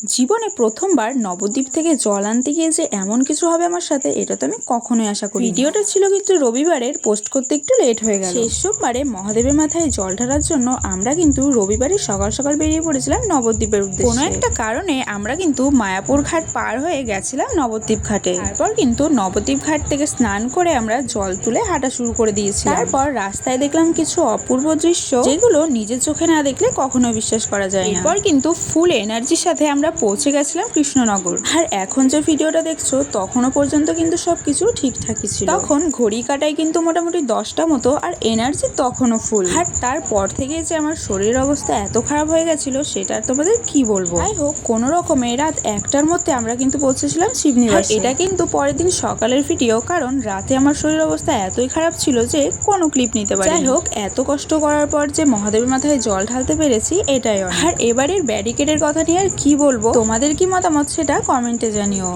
জীবনে প্রথমবার নবদ্বীপ থেকে জল আনতে গিয়ে যে এমন কিছু হবে আমার সাথে, এটা তো আমি কখনোই আশা করি। ভিডিওটা ছিল কিন্তু রবিবারের, পোস্ট করতে একটু লেট হয়ে গেল। শেষ সোমবারে মহাদেবের মাথায় জল ঢালার জন্য আমরা কিন্তু রবিবারে সকাল সকাল বেরিয়ে পড়েছিলাম নবদ্বীপের উদ্দেশ্যে। কোনো একটা কারণে আমরা কিন্তু মায়াপুর ঘাট পার হয়ে গেছিলাম নবদ্বীপ ঘাটে। তারপর কিন্তু নবদ্বীপ ঘাট থেকে স্নান করে আমরা জল তুলে হাঁটা শুরু করে দিয়েছি। তারপর রাস্তায় দেখলাম কিছু অপূর্ব দৃশ্য, যেগুলো নিজের চোখে না দেখলে কখনো বিশ্বাস করা যায় না। এরপর কিন্তু ফুল এনার্জির সাথে আমরা পৌঁছে গেছিলাম কৃষ্ণনগর। আর এখন যে ভিডিওটা দেখছো, তখনও পর্যন্ত কিন্তু সবকিছু ঠিকঠাকই ছিল। তখন ঘড়ি কাটায় কিন্তু মোটামুটি 10টা মতো, আর এনার্জি তখনও ফুল। আর তারপর থেকে যে আমার শরীর অবস্থা এত খারাপ হয়ে গেছিল, সেটা আর তোমাদের কি বলবো। যাই হোক, কোনো রকমে রাত 1টার মধ্যে আমরা কিন্তু পৌঁছেছিলাম শিবনিবাস। এটা কিন্তু পরের দিন সকালের ভিডিও, কারণ রাতে আমার শরীর অবস্থা এতই খারাপ ছিল যে কোনো ক্লিপ নিতে পারি। যাই হোক, এত কষ্ট করার পর যে মহাদেবের মাথায় জল ঢালতে পেরেছি, এটাই অনেক। আর এবারের ব্যারিকেডের কথা নিয়ে আর কি বলবো, তোমাদের কি মতামত সেটা কমেন্টে জানিও।